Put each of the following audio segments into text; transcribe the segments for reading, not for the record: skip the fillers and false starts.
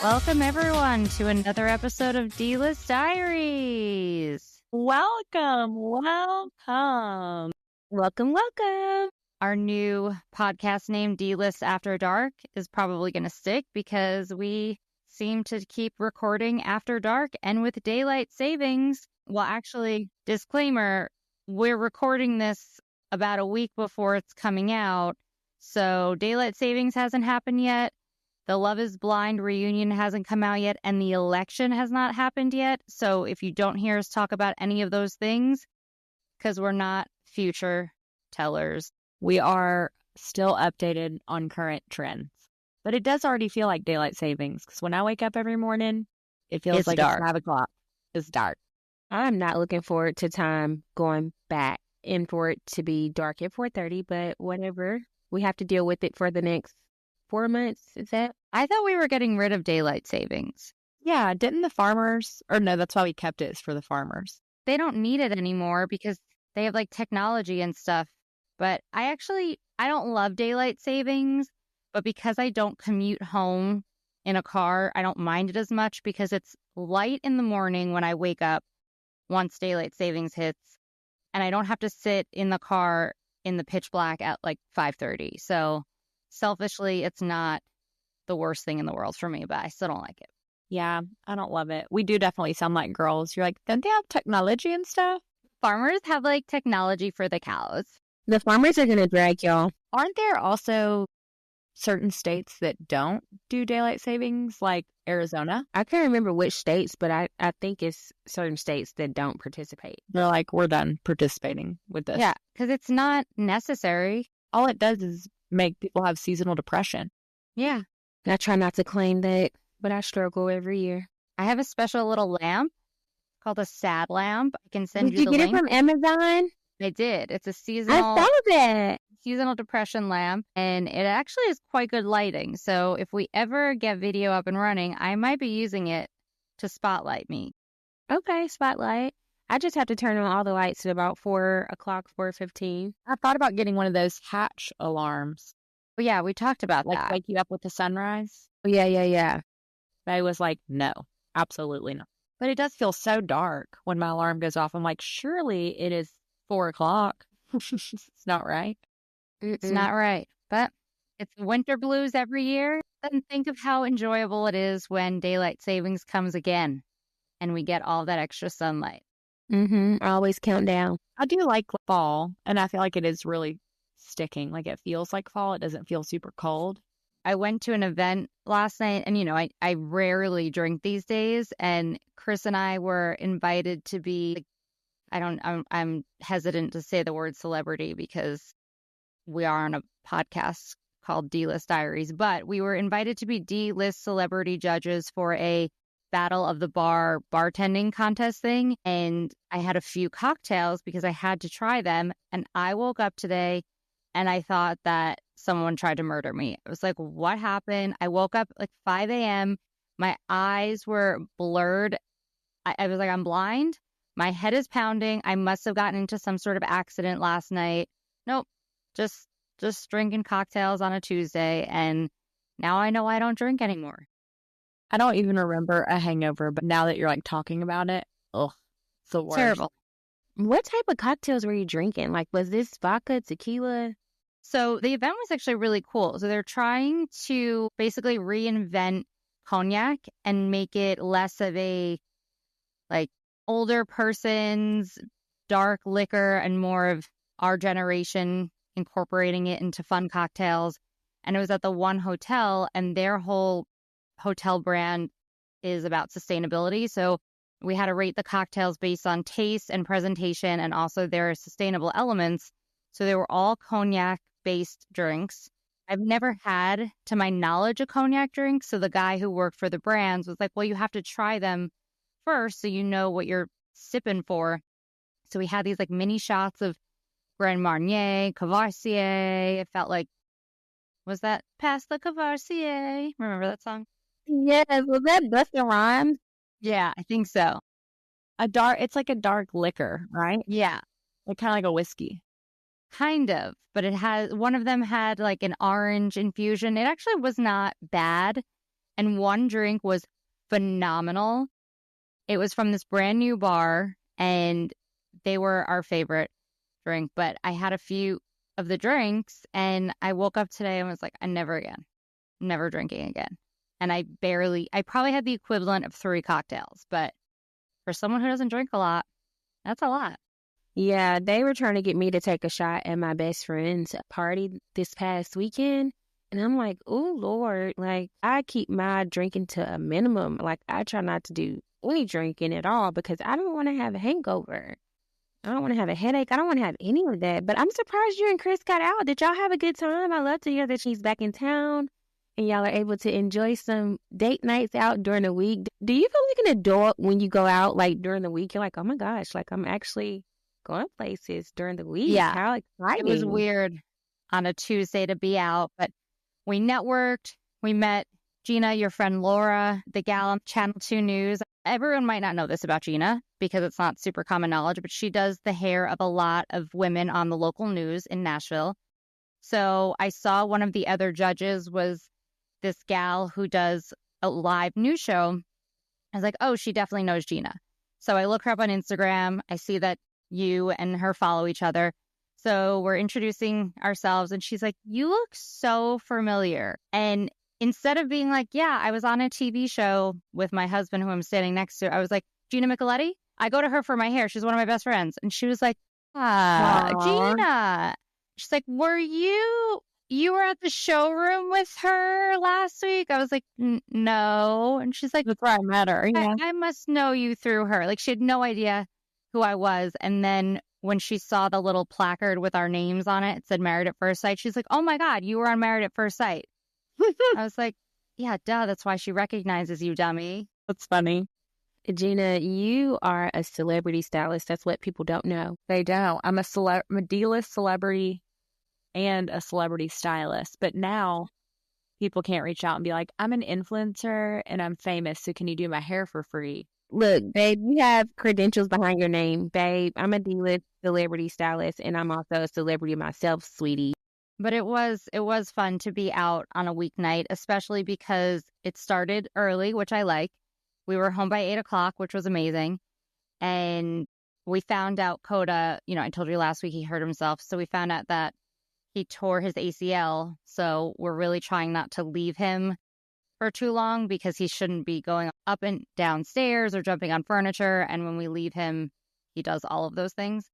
Welcome, everyone, to another episode of Diaries. Welcome. Welcome. Our new podcast name, D-List After Dark, is probably going to stick because we seem to keep recording after dark and with daylight savings. Well, actually, disclaimer, we're recording this about a week before it's coming out, so daylight savings hasn't happened yet. The Love is Blind reunion hasn't come out yet, and the election has not happened yet. So if you don't hear us talk about any of those things, because we're not future tellers, We are still updated on current trends. But it does already feel like daylight savings because when I wake up every morning, it feels It's like dark. it's 5 o'clock. It's dark. I'm not looking forward to time going back and for it to be dark at 4:30, but whatever. We have to deal with it for the next 4 months. Is that? I thought we were getting rid of daylight savings. Yeah, didn't the farmers, or no, that's why we kept it, is for the farmers. They don't need it anymore because they have like technology and stuff. But I don't love daylight savings, but because I don't commute home in a car, I don't mind it as much because it's light in the morning when I wake up once daylight savings hits, and I don't have to sit in the car in the pitch black at like 5:30. So selfishly, it's not the worst thing in the world for me, but I still don't like it. Yeah, I don't love it. We do definitely sound like girls. You're like, don't they have technology and stuff? Farmers have like technology for the cows. The farmers are going to drag y'all. Aren't there also certain states that don't do daylight savings, like Arizona? I can't remember which states, but I think it's certain states that don't participate. They're like, we're done participating with this. Yeah, because it's not necessary. All it does is make people have seasonal depression. Yeah. I try not to claim that, but I struggle every year. I have a special little lamp called a sad lamp. I can send Did you you the get link. it from Amazon? I did. It's a I seasonal saw that. depression lamp, and it actually is quite good lighting. So if we ever get video up and running, I might be using it to spotlight me. Okay, spotlight. I just have to turn on all the lights at about 4 o'clock, 4:15. I thought about getting one of those hatch alarms, But yeah, we talked about like that. wake you up with the sunrise. Oh, yeah. But I was like, no, absolutely not. But it does feel so dark when my alarm goes off. I'm like, surely it is 4 o'clock. It's not right. It's not right. But it's winter blues every year. Then think of how enjoyable it is when daylight savings comes again and we get all that extra sunlight. I always count down. I do like fall, and I feel like it is really sticking. Like it feels like fall. It doesn't feel super cold. I went to an event last night, and I rarely drink these days, and Chris and I were invited to be, I'm hesitant to say the word celebrity because we are on a podcast called D-List Diaries, but we were invited to be D-List celebrity judges for a Battle of the Bar bartending contest thing, and I had a few cocktails because I had to try them, and I woke up today and I thought that someone tried to murder me. I was like, what happened? I woke up like 5 a.m. My eyes were blurred. I was like, I'm blind. My head is pounding. I must have gotten into some sort of accident last night. Nope. Just drinking cocktails on a Tuesday. And now I know I don't drink anymore. I don't even remember a hangover, but now that you're like talking about it, ugh, it's the worst. Terrible. What type of cocktails were you drinking? Like, was this vodka, tequila? So the event was actually really cool. So they're trying to basically reinvent cognac and make it less of a like older person's dark liquor and more of our generation incorporating it into fun cocktails. And it was at the one hotel, and their whole hotel brand is about sustainability. So we had to rate the cocktails based on taste and presentation and also their sustainable elements. So they were all cognac-based drinks. I've never had, to my knowledge, a cognac drink. So the guy who worked for the brands was like, well, you have to try them first so you know what you're sipping for. So we had these like mini shots of Grand Marnier, Courvoisier. It felt like, was that Pass the Courvoisier? Remember that song? Yes, was that Busta Rhymes? Yeah, I think so. It's like a dark liquor, right? Yeah. Like kind of like a whiskey. Kind of, but one of them had like an orange infusion. It actually was not bad. And one drink was phenomenal. It was from this brand new bar, and they were our favorite drink. But I had a few of the drinks, and I woke up today and was like, never again, never drinking again. And I probably had the equivalent of 3 cocktails. But for someone who doesn't drink a lot, that's a lot. Yeah, they were trying to get me to take a shot at my best friend's party this past weekend. And I'm like, oh, Lord, like, I keep my drinking to a minimum. Like, I try not to do any drinking at all because I don't want to have a hangover. I don't want to have a headache. I don't want to have any of that. But I'm surprised you and Chris got out. Did y'all have a good time? I love to hear that she's back in town and y'all are able to enjoy some date nights out during the week. Do you feel like an adult when you go out, like, during the week? You're like, oh, my gosh, like, I'm actually going places during the week. Yeah. How exciting. It was weird on a Tuesday to be out, but we networked. We met Gina, your friend Laura, the gal on Channel 2 News. Everyone might not know this about Gina because it's not super common knowledge, but she does the hair of a lot of women on the local news in Nashville. So I saw one of the other judges was this gal who does a live news show. I was like, oh, she definitely knows Gina. So I look her up on Instagram. I see that you and her follow each other. So we're introducing ourselves, and she's like, you look so familiar. And instead of being like, yeah, I was on a TV show with my husband who I'm standing next to, I was like, Gina Micheletti? I go to her for my hair. She's one of my best friends. And she was like, Gina. She's like, you were at the showroom with her last week? I was like, no. And she's like, that's where I met her. Yeah. I must know you through her. Like, she had no idea who I was. And then when she saw the little placard with our names on it, it said Married at First Sight. She's like, oh my God, you were on Married at First Sight. I was like, yeah, duh. That's why she recognizes you, dummy. That's funny. Gina, you are a celebrity stylist. That's what people don't know. They don't. I'm a D-list celebrity and a celebrity stylist. But now people can't reach out and be like, I'm an influencer and I'm famous, so can you do my hair for free? Look, babe, you have credentials behind your name. Babe, I'm a D-list celebrity stylist, and I'm also a celebrity myself, sweetie. But it was fun to be out on a weeknight, especially because it started early, which I like. We were home by 8 o'clock, which was amazing. And we found out Coda, I told you last week he hurt himself. So we found out that he tore his ACL. So we're really trying not to leave him for too long because he shouldn't be going up and down stairs or jumping on furniture. And when we leave him, he does all of those things.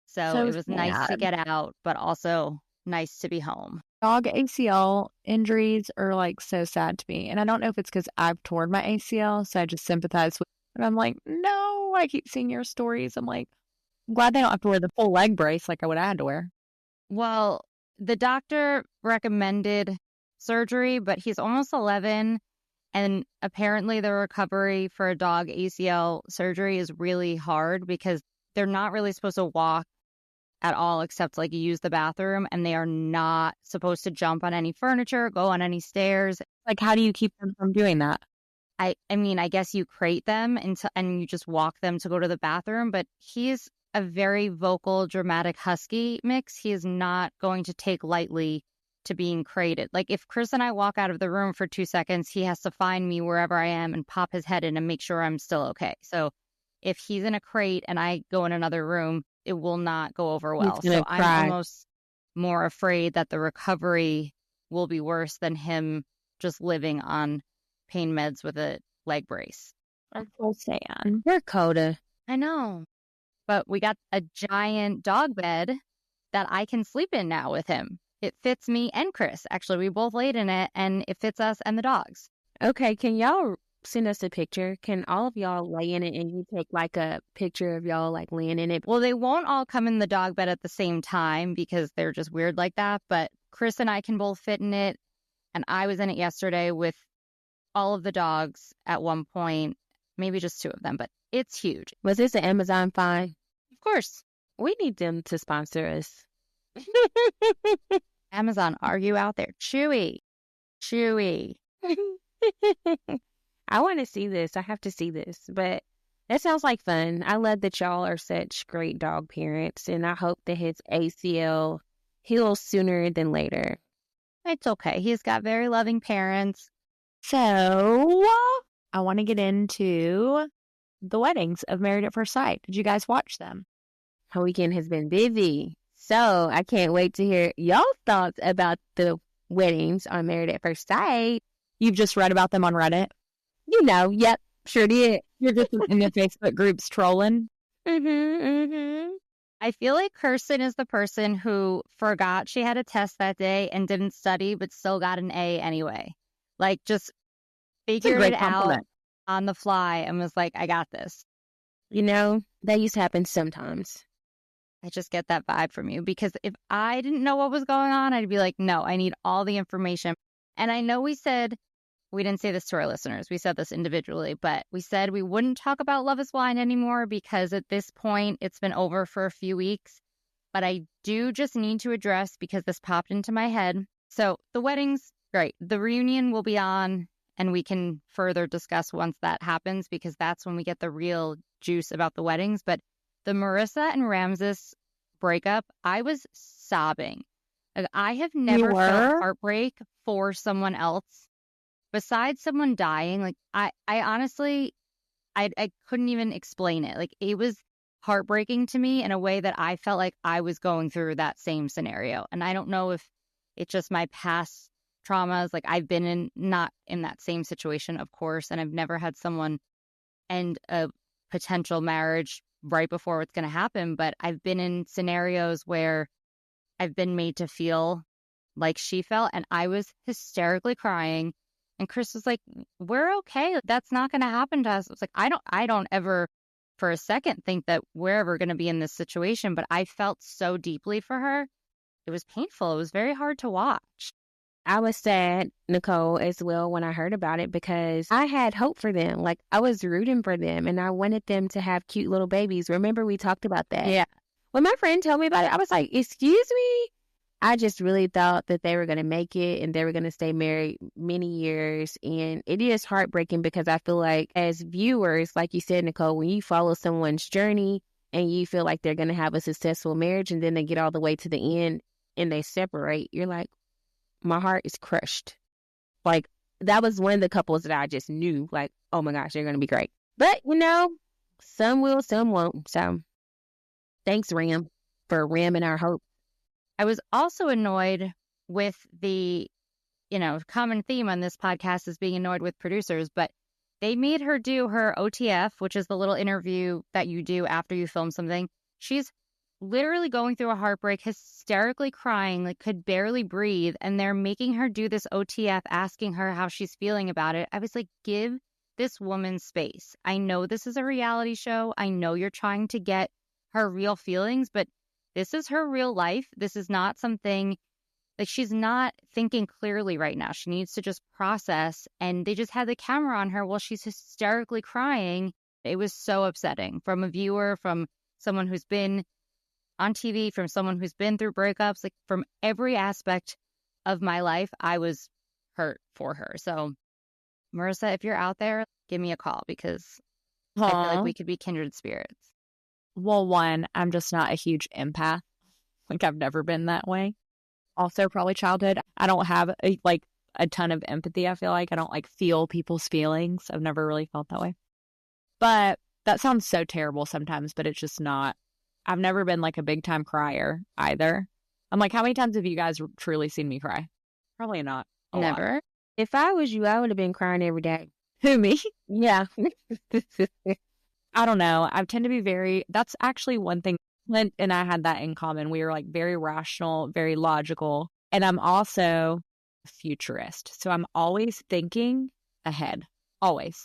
So it was nice to get out, but also nice to be home. Dog ACL injuries are like so sad to me. And I don't know if it's because I've torn my ACL, so I just sympathize with it. And I'm like, no, I keep seeing your stories. I'm like, I'm glad they don't have to wear the full leg brace like I would have had to wear. Well, the doctor recommended surgery, but he's almost 11. And apparently the recovery for a dog ACL surgery is really hard because they're not really supposed to walk at all except like use the bathroom, and they are not supposed to jump on any furniture, go on any stairs. Like, how do you keep them from doing that? I mean, I guess you crate them and you just walk them to go to the bathroom, but he's a very vocal, dramatic husky mix. He is not going to take lightly to being crated. Like if Chris and I walk out of the room for 2 seconds, he has to find me wherever I am and pop his head in and make sure I'm still okay. So if he's in a crate and I go in another room, it will not go over well. So I'm almost more afraid that the recovery will be worse than him just living on pain meds with a leg brace. I'm so sad. You're Coda. I know. But we got a giant dog bed that I can sleep in now with him. It fits me and Chris. Actually, we both laid in it, and it fits us and the dogs. Okay, can y'all send us a picture? Can all of y'all lay in it and you take like a picture of y'all like laying in it? Well, they won't all come in the dog bed at the same time because they're just weird like that. But Chris and I can both fit in it. And I was in it yesterday with all of the dogs at one point, maybe just 2 of them, but it's huge. Was this an Amazon find? Of course. We need them to sponsor us. Amazon, are you out there? Chewy. I want to see this. I have to see this. But That sounds like fun. I love that y'all are such great dog parents, and I hope that his ACL heals sooner than later. It's okay. He's got very loving parents. So I want to get into the weddings of Married at First Sight. Did you guys watch them? Our weekend has been busy, so I can't wait to hear y'all's thoughts about the weddings on Married at First Sight. You've just read about them on Reddit? Yep, sure did. You're just in the Facebook groups trolling? I feel like Kirsten is the person who forgot she had a test that day and didn't study, but still got an A anyway. Like, just figured it out on the fly and was like, I got this. That used to happen sometimes. I just get that vibe from you, because if I didn't know what was going on, I'd be like, no, I need all the information. And I know we didn't say this to our listeners. We said this individually, but we said we wouldn't talk about Love is Blind anymore because at this point it's been over for a few weeks. But I do just need to address, because this popped into my head. So the weddings, great. The reunion will be on, and we can further discuss once that happens, because that's when we get the real juice about the weddings. But the Marissa and Ramses breakup, I was sobbing. Like, I have never felt heartbreak for someone else besides someone dying. Like, I honestly, I couldn't even explain it. Like, it was heartbreaking to me in a way that I felt like I was going through that same scenario. And I don't know if it's just my past traumas. Like, I've been not in that same situation, of course, and I've never had someone end a potential marriage right before what's going to happen. But I've been in scenarios where I've been made to feel like she felt, and I was hysterically crying. And Chris was like, we're okay. That's not going to happen to us. It was like, I don't ever for a second think that we're ever going to be in this situation, but I felt so deeply for her. It was painful. It was very hard to watch. I was sad, Nicole, as well, when I heard about it, because I had hope for them. Like, I was rooting for them, and I wanted them to have cute little babies. Remember, we talked about that? Yeah. When my friend told me about it, I was like, excuse me? I just really thought that they were going to make it and they were going to stay married many years. And it is heartbreaking, because I feel like as viewers, like you said, Nicole, when you follow someone's journey and you feel like they're going to have a successful marriage, and then they get all the way to the end and they separate, you're like, my heart is crushed. Like, that was one of the couples that I just knew, like, oh my gosh, they're going to be great. But, some will, some won't. So thanks, Ram, for ramming our hope. I was also annoyed with the, common theme on this podcast is being annoyed with producers, but they made her do her OTF, which is the little interview that you do after you film something. She's literally going through a heartbreak, hysterically crying, like could barely breathe. And they're making her do this OTF, asking her how she's feeling about it. I was like, give this woman space. I know this is a reality show. I know you're trying to get her real feelings, but this is her real life. This is not something like she's not thinking clearly right now. She needs to just process. And they just had the camera on her while she's hysterically crying. It was so upsetting from a viewer, from someone who's been on TV, from someone who's been through breakups, like from every aspect of my life. I was hurt for her. So, Marissa, if you're out there, give me a call, because I feel like we could be kindred spirits. Well, one, I'm just not a huge empath. Like, I've never been that way. Also, probably childhood. I don't have a ton of empathy, I feel like. I don't feel people's feelings. I've never really felt that way. But that sounds so terrible sometimes, but it's just not. I've never been a big time crier either. I'm like, how many times have you guys truly seen me cry? Probably not. Never. Lot. If I was you, I would have been crying every day. Who, me? Yeah. I don't know. I tend to be that's actually one thing. Clint and I had that in common. We were very rational, very logical. And I'm also a futurist. So I'm always thinking ahead, always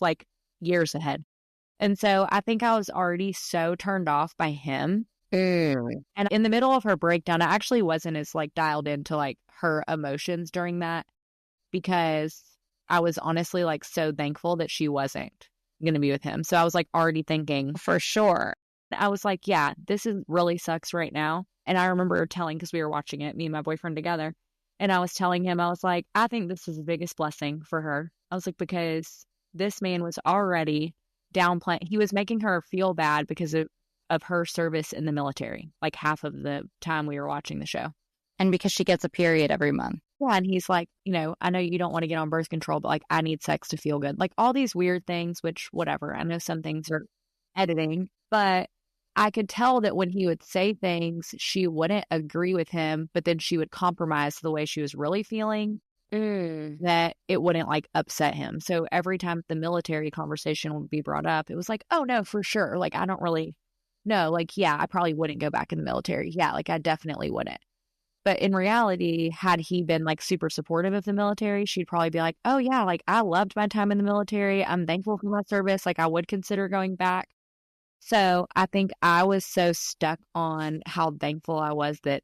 years ahead. And so I think I was already so turned off by him. And in the middle of her breakdown, I actually wasn't as dialed into her emotions during that, because I was honestly so thankful that she wasn't going to be with him. So I was already thinking for sure. I was like, yeah, this really sucks right now. And I remember telling, because we were watching it, me and my boyfriend together, and I was telling him, I was like, I think this is the biggest blessing for her. I was like, because this man was already downplaying. He was making her feel bad because of her service in the military, like half of the time we were watching the show. And because she gets a period every month. Yeah, and he's like, I know you don't want to get on birth control, but like, I need sex to feel good. Like all these weird things, which whatever. I know some things are editing, but I could tell that when he would say things, she wouldn't agree with him, but then she would compromise the way she was really feeling, that it wouldn't like upset him. So every time the military conversation would be brought up, it was like, oh no, for sure. Like, I don't really know. Like, yeah, I probably wouldn't go back in the military. Yeah, like I definitely wouldn't. But in reality, had he been like super supportive of the military, she'd probably be like, oh yeah, like I loved my time in the military. I'm thankful for my service. Like I would consider going back. So I think I was so stuck on how thankful I was that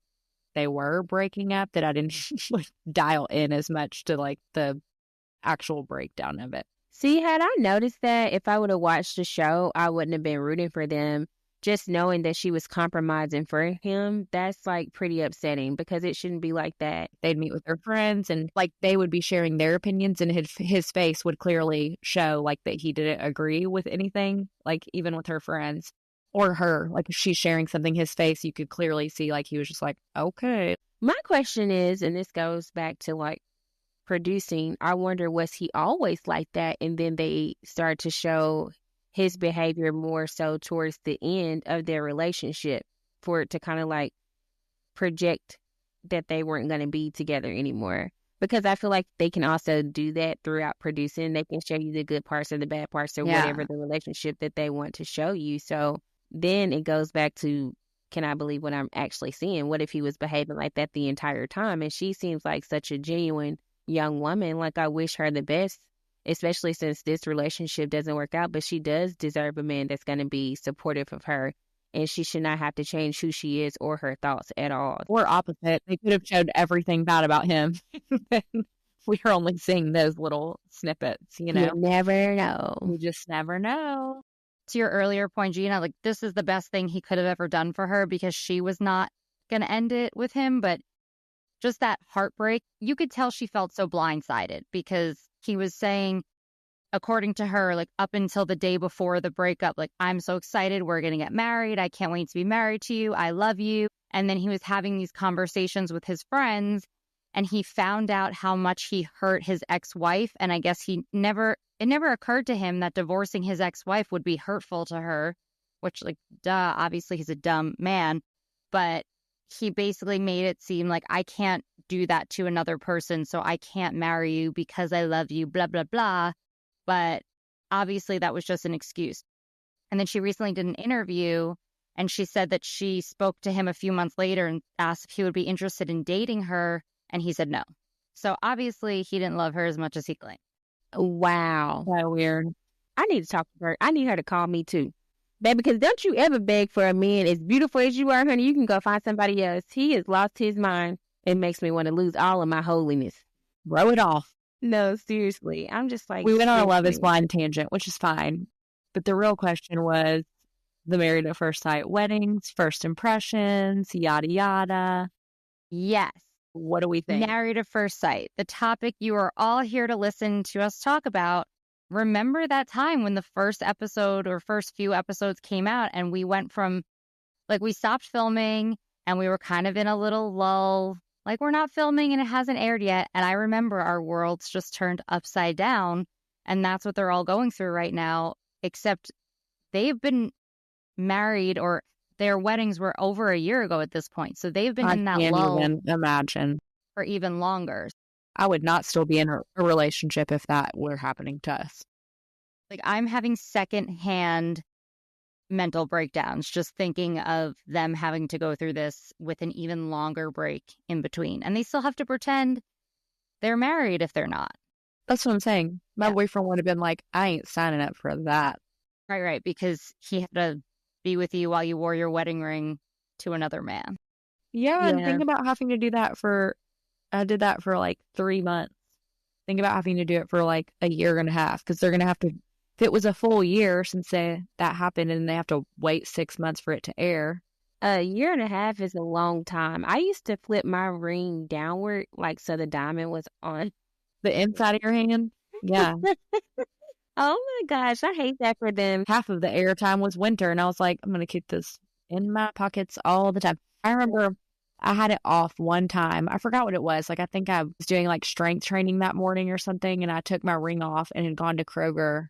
they were breaking up that I didn't like dial in as much to like the actual breakdown of it. See, had I noticed that, if I would have watched the show, I wouldn't have been rooting for them. Just knowing that she was compromising for him, that's like pretty upsetting because it shouldn't be like that. They'd meet with their friends and like they would be sharing their opinions, and his face would clearly show like that he didn't agree with anything, like even with her friends or her. Like if she's sharing something, his face, you could clearly see like he was just like, okay. My question is, and this goes back to like producing, I wonder, was he always like that? And then they start to show his behavior more so towards the end of their relationship for it to kind of like project that they weren't going to be together anymore. Because I feel like they can also do that throughout producing. They can show you the good parts or the bad parts or whatever the relationship that they want to show you. So then it goes back to, can I believe what I'm actually seeing? What if he was behaving like that the entire time? And she seems like such a genuine young woman. Like I wish her the best, especially since this relationship doesn't work out, but she does deserve a man that's going to be supportive of her, and she should not have to change who she is or her thoughts at all. Or opposite. They could have showed everything bad about him. We are only seeing those little snippets, you know? You never know. You just never know. To your earlier point, Gina, like this is the best thing he could have ever done for her because she was not going to end it with him, but just that heartbreak, you could tell she felt so blindsided because he was saying, according to her, like up until the day before the breakup, like, I'm so excited. We're going to get married. I can't wait to be married to you. I love you. And then he was having these conversations with his friends and he found out how much he hurt his ex-wife. And I guess it never occurred to him that divorcing his ex-wife would be hurtful to her, which like, duh, obviously he's a dumb man. But he basically made it seem like I can't do that to another person, so I can't marry you because I love you, blah, blah, blah. But obviously that was just an excuse. And then she recently did an interview and she said that she spoke to him a few months later and asked if he would be interested in dating her. And he said no. So obviously he didn't love her as much as he claimed. Wow. So weird. I need to talk to her. I need her to call me too. Baby, because don't you ever beg for a man as beautiful as you are, honey. You can go find somebody else. He has lost his mind. It makes me want to lose all of my holiness. Throw it off. No, seriously. I'm just like... We went on a Love is Blind tangent, which is fine. But the real question was the Married at First Sight weddings, first impressions, yada, yada. Yes. What do we think? Married at First Sight, the topic you are all here to listen to us talk about. Remember that time when the first episode or first few episodes came out and we went from, like, we stopped filming and we were kind of in a little lull, like we're not filming and it hasn't aired yet. And I remember our worlds just turned upside down, and that's what they're all going through right now, except they've been married or their weddings were over a year ago at this point. So they've been in that lull. I can't even imagine. For even longer. I would not still be in a relationship if that were happening to us. Like, I'm having secondhand mental breakdowns just thinking of them having to go through this with an even longer break in between. And they still have to pretend they're married if they're not. That's what I'm saying. My boyfriend would have been like, I ain't signing up for that. Right. Because he had to be with you while you wore your wedding ring to another man. Yeah. And think about having to do that I did that for like 3 months. Think about having to do it for like a year and a half, because they're going to have to, if it was a full year since that happened and they have to wait 6 months for it to air. A year and a half is a long time. I used to flip my ring downward, like so the diamond was on the inside of your hand. Yeah. Oh my gosh, I hate that for them. Half of the airtime was winter, and I was like, I'm going to keep this in my pockets all the time. I remember I had it off one time. I forgot what it was. Like, I think I was doing like strength training that morning or something, and I took my ring off and had gone to Kroger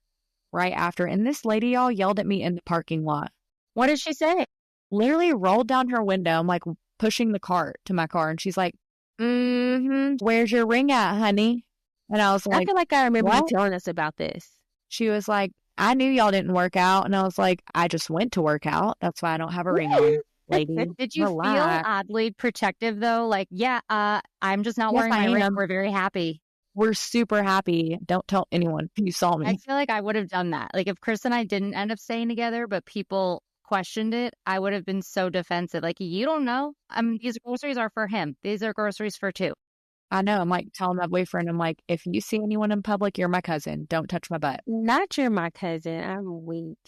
right after. And this lady, y'all, yelled at me in the parking lot. What did she say? Literally rolled down her window. I'm like pushing the cart to my car, and she's like, where's your ring at, honey? And I was I like, feel like I remember you what? telling us about this. She was like, I knew y'all didn't work out. And I was like, I just went to work out. That's why I don't have a ring on, lady. Did you feel Relax. oddly protective though? Like, yeah, I'm just not Yes, wearing I my ring. am. We're very happy. We're super happy. Don't tell anyone you saw I me. feel like I would have done that. Like if Chris and I didn't end up staying together, but people questioned it, I would have been so defensive. Like, you don't know. These groceries are for him. These are groceries for two. I know. I'm like telling my boyfriend, I'm like, if you see anyone in public, you're my cousin. Don't touch my butt. Not you're my cousin. I'm weak.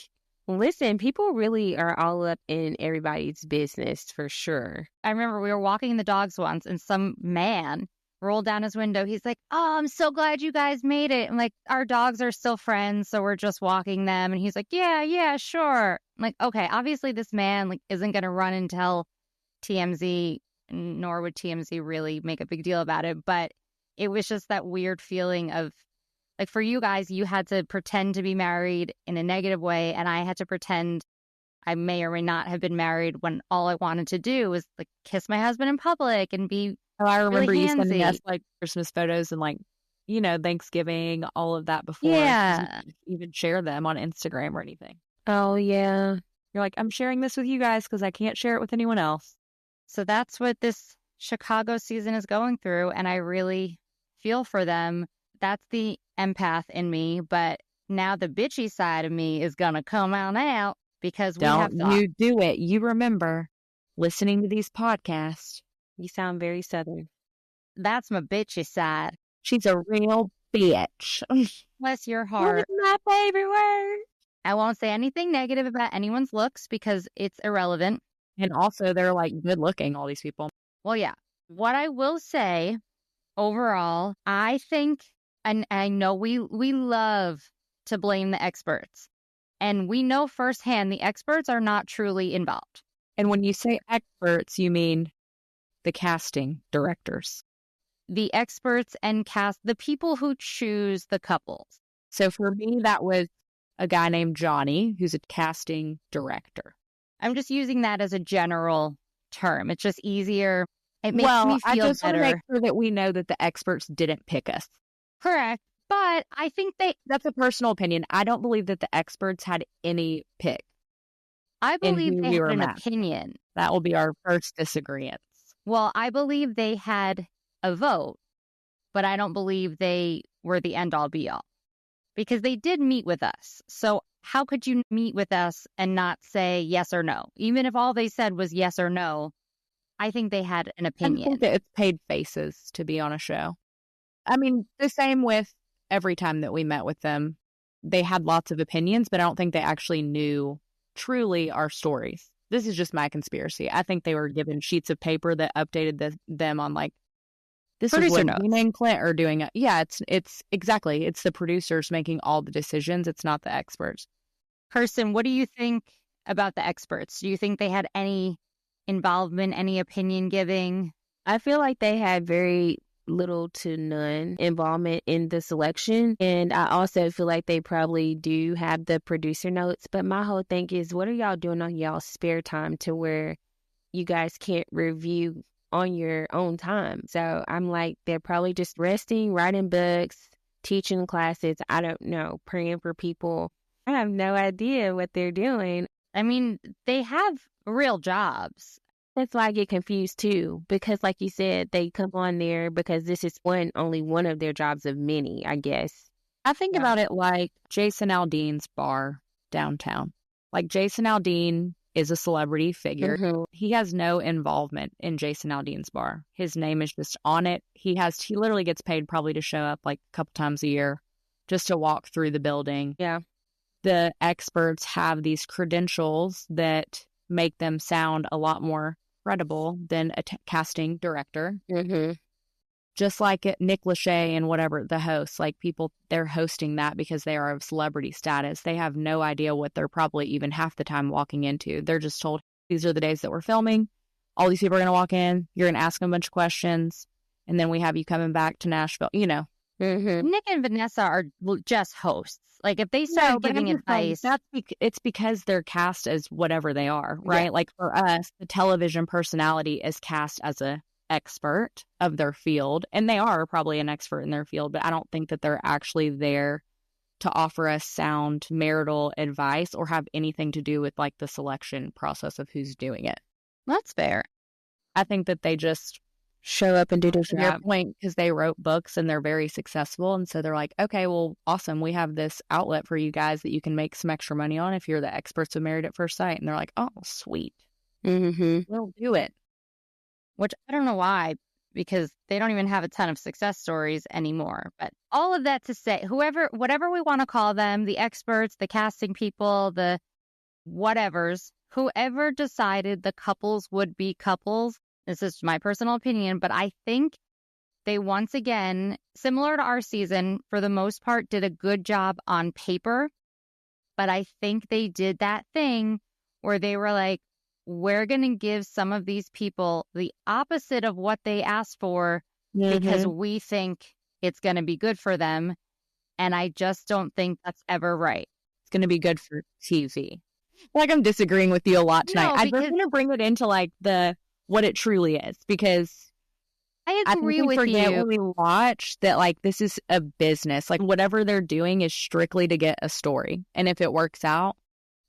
Listen, people really are all up in everybody's business for sure. I remember we were walking the dogs once and some man rolled down his window. He's like, oh, I'm so glad you guys made it. And like, our dogs are still friends, so we're just walking them. And he's like, yeah, sure. I'm like, okay, obviously this man like isn't going to run and tell TMZ, nor would TMZ really make a big deal about it. But it was just that weird feeling of like, for you guys, you had to pretend to be married in a negative way. And I had to pretend I may or may not have been married when all I wanted to do was like kiss my husband in public and be Oh, I remember really you sending handsy. us like Christmas photos and like, Thanksgiving, all of that before. 'cause Yeah. you didn't even share them on Instagram or anything. Oh, yeah. You're like, I'm sharing this with you guys because I can't share it with anyone else. So that's what this Chicago season is going through. And I really feel for them. That's the empath in me. But now the bitchy side of me is going to come on out because we have Don't thought. you do it. You remember listening to these podcasts. You sound very Southern. That's my bitchy side. She's a real bitch. Bless your heart. What's my favorite word? I won't say anything negative about anyone's looks because it's irrelevant. And also, they're like good looking, all these people. Well, yeah. What I will say overall, I think, and I know we love to blame the experts. And we know firsthand the experts are not truly involved. And when you say experts, you mean the casting directors. The experts and cast, the people who choose the couples. So for me, that was a guy named Johnny, who's a casting director. I'm just using that as a general term. It's just easier. It makes me I feel just want better. to make sure that we know that the experts didn't pick us. Correct. But I think That's a personal opinion. I don't believe that the experts had any pick. I believe who they we had were an matched. opinion. That will be our first disagreement. Well, I believe they had a vote, but I don't believe they were the end all be all because they did meet with us. So how could you meet with us and not say yes or no? Even if all they said was yes or no, I think they had an I opinion. think that it's paid faces to be on a show. I mean, the same with every time that we met with them. They had lots of opinions, but I don't think they actually knew truly our stories. This is just my conspiracy. I think they were given sheets of paper that updated them on like, this is Producer what notes. Gina and Clint are doing. Yeah, it's exactly. It's the producers making all the decisions. It's not the experts. Kirsten, what do you think about the experts? Do you think they had any involvement, any opinion giving? I feel like they had very little to none involvement in the selection. And I also feel like they probably do have the producer notes. But my whole thing is, what are y'all doing on y'all's spare time to where you guys can't review on your own time? So I'm like, they're probably just resting, writing books, teaching classes. I don't know, praying for people. I have no idea what they're doing. I mean, they have real jobs. That's why I get confused too, because like you said, they come on there because this is only one of their jobs of many, I guess. I think about it like Jason Aldean's bar downtown. Like Jason Aldean is a celebrity figure. Mhm. He has no involvement in Jason Aldean's bar. His name is just on it. He literally gets paid probably to show up like a couple times a year just to walk through the building. Yeah. The experts have these credentials that make them sound a lot more credible than a casting director. Mm-hmm. just like Nick Lachey and whatever, the hosts, like people, they're hosting that because they are of celebrity status. They have no idea what they're probably even half the time walking into. They're just told, these are the days that we're filming. All these people are going to walk in. You're going to ask them a bunch of questions. And then we have you coming back to Nashville, you know. Mm-hmm. Nick and Vanessa are just hosts. Like if they start giving advice, it's because they're cast as whatever they are, right? Yeah. Like for us, the television personality is cast as a expert of their field, and they are probably an expert in their field, but I don't think that they're actually there to offer us sound marital advice or have anything to do with like the selection process of who's doing it. that's fair. I think that they just Show up and do their to their job. point, because they wrote books and they're very successful, and so they're like, okay, well, awesome, we have this outlet for you guys that you can make some extra money on if you're the experts of Married at First Sight. And they're like, oh, sweet, Mm-hmm. we'll do it. Which I don't know why, because they don't even have a ton of success stories anymore. But all of that to say, whatever we want to call them, the experts, the casting people, the whatevers, whoever decided the couples would be couples, this is my personal opinion, but I think they once again, similar to our season, for the most part, did a good job on paper. But I think they did that thing where they were like, we're going to give some of these people the opposite of what they asked for because we think it's going to be good for them. And I just don't think that's ever right. It's going to be good for TV. Like, I'm disagreeing with you a lot tonight. No, I'm because- going to bring it into like what it truly is, because I I agree think we with forget you. when we watch that, like, this is a business. Like, whatever they're doing is strictly to get a story. And if it works out,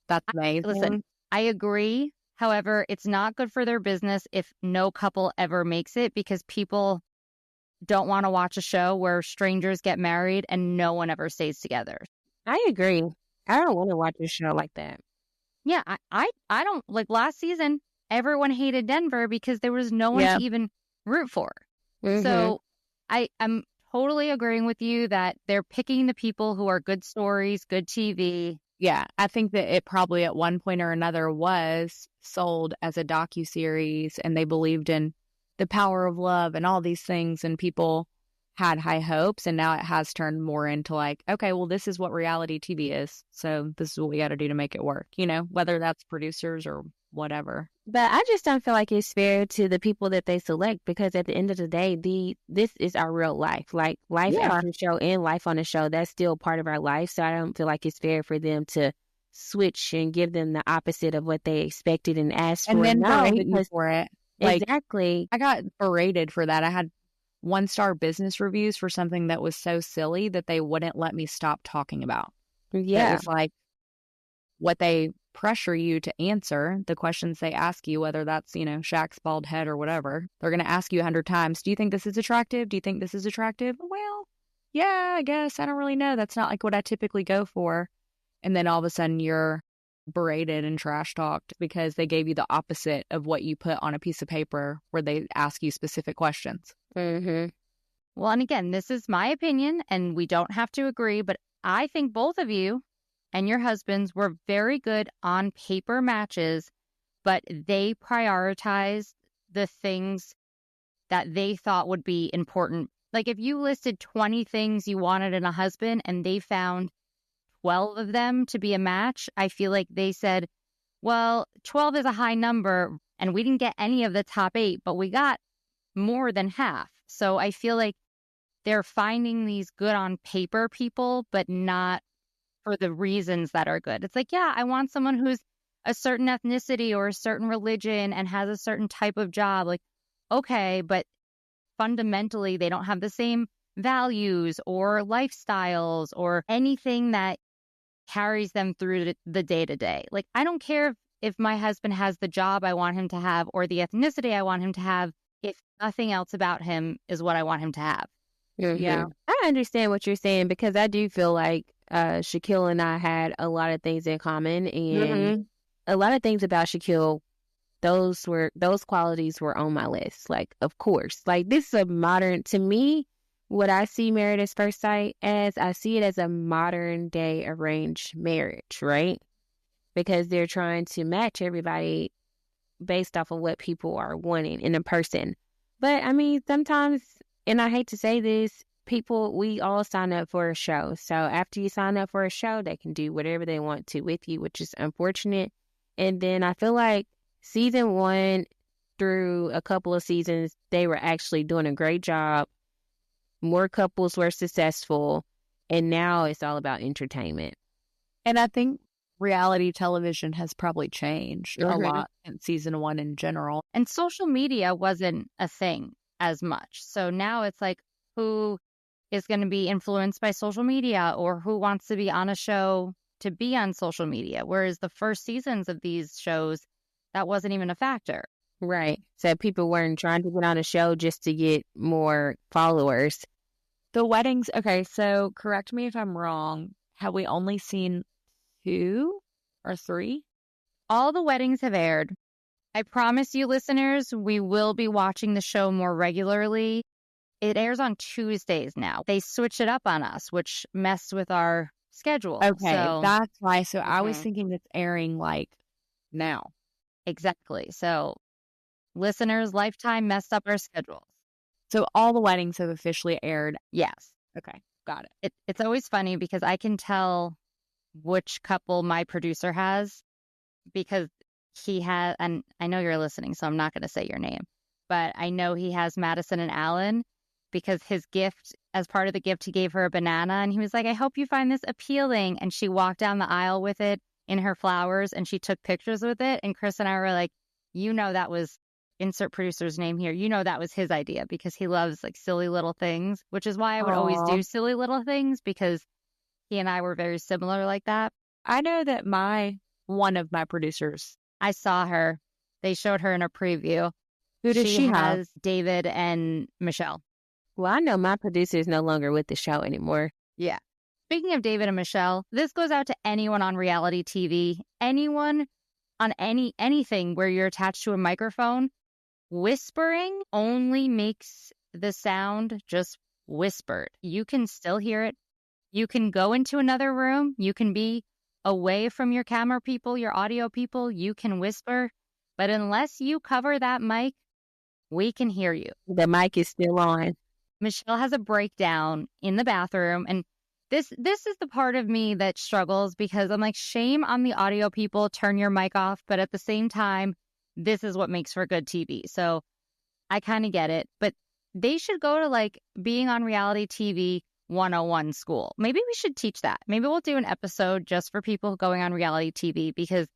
that's amazing. Listen, I agree. However, it's not good for their business if no couple ever makes it, because people don't want to watch a show where strangers get married and no one ever stays together. I agree. I don't want to watch a show like that. Yeah, I don't like last season. Everyone hated Denver because there was no one Yeah. to even root for. Mhm. So I'm totally agreeing with you that they're picking the people who are good stories, good TV. Yeah, I think that it probably at one point or another was sold as a docuseries, and they believed in the power of love and all these things, and people had high hopes, and now it has turned more into like, okay, well, this is what reality TV is, so this is what we got to do to make it work, you know, whether that's producers or whatever. But I just don't feel like it's fair to the people that they select, because at the end of the day, this is our real life. Like life Yeah. after the show and life on the show, that's still part of our life. So I don't feel like it's fair for them to switch and give them the opposite of what they expected and asked for. And then No, berate you because for it. Like, exactly. I got berated for that. I had 1-star business reviews for something that was so silly that they wouldn't let me stop talking about. It Yeah. was like what they pressure you to answer, the questions they ask you, whether that's, you know, Shaq's bald head or whatever. They're going to ask you 100 times, do you think this is attractive? Do you think this is attractive? Well, yeah, I guess. I don't really know. That's not like what I typically go for. And then all of a sudden you're berated and trash talked because they gave you the opposite of what you put on a piece of paper where they ask you specific questions. Mm-hmm. Well, and again, this is my opinion and we don't have to agree, but I think both of you and your husbands were very good on paper matches, but they prioritized the things that they thought would be important. Like if you listed 20 things you wanted in a husband and they found 12 of them to be a match, I feel like they said, well, 12 is a high number and we didn't get any of the top 8, but we got more than half. So I feel like they're finding these good on paper people, but not for the reasons that are good. It's like, yeah, I want someone who's a certain ethnicity or a certain religion and has a certain type of job. Like, okay, but fundamentally, they don't have the same values or lifestyles or anything that carries them through the day-to-day. Like, I don't care if my husband has the job I want him to have or the ethnicity I want him to have, if nothing else about him is what I want him to have. Mm-hmm. Yeah. I understand what you're saying, because I do feel like Shaquille and I had a lot of things in common, and a lot of things about Shaquille, those qualities were on my list. Like, of course, like this is a modern, to me, what I see Married at First Sight as, I see it as a modern day arranged marriage, right? Because they're trying to match everybody based off of what people are wanting in a person. But I mean, sometimes And I hate to say this, people, we all sign up for a show. So after you sign up for a show, they can do whatever they want to with you, which is unfortunate. And then I feel like season 1 through a couple of seasons, they were actually doing a great job. More couples were successful. And now it's all about entertainment. And I think reality television has probably changed a Mhm. lot in season 1 in general. And social media wasn't a thing as much. So now it's like, who is going to be influenced by social media, or who wants to be on a show to be on social media? Whereas the first seasons of these shows, that wasn't even a factor. Right. So people weren't trying to get on a show just to get more followers. The weddings, okay, so correct me if I'm wrong. Have we only seen 2 or 3? All the weddings have aired. I promise you, listeners, we will be watching the show more regularly. It airs on Tuesdays now. They switch it up on us, which messed with our schedule. Okay, So, that's why. So I was Mhm. thinking it's airing like now. exactly. So, listeners, Lifetime messed up our schedules. So all the weddings have officially aired. Yes. Okay, got it. It's always funny because I can tell which couple my producer has, because he has, and I know you're listening, so I'm not going to say your name, but I know he has Madison and Alan, because his gift, as part of the gift, he gave her a banana, and he was like, I hope you find this appealing. And she walked down the aisle with it in her flowers, and she took pictures with it. And Chris and I were like, that was, insert producer's name here, that was his idea, because he loves like silly little things, which is why I would always Aw. do silly little things, because he and I were very similar like that. I know that one of my producers, I saw her. They showed her in a preview. who does she have? has David and Michelle. Well, I know my producer is no longer with the show anymore. Yeah. Speaking of David and Michelle, this goes out to anyone on reality TV, anyone on anything where you're attached to a microphone. Whispering only makes the sound just whispered. You can still hear it. You can go into another room. You can be away from your camera people, your audio people. You can whisper. But unless you cover that mic, we can hear you. The mic is still on. Michelle has a breakdown in the bathroom. And this is the part of me that struggles, because I'm like, shame on the audio people, turn your mic off. But at the same time, this is what makes for good TV. So I kind of get it. But they should go to like being on reality TV 101 school. Maybe we should teach that. Maybe we'll do an episode just for people going on reality TV, because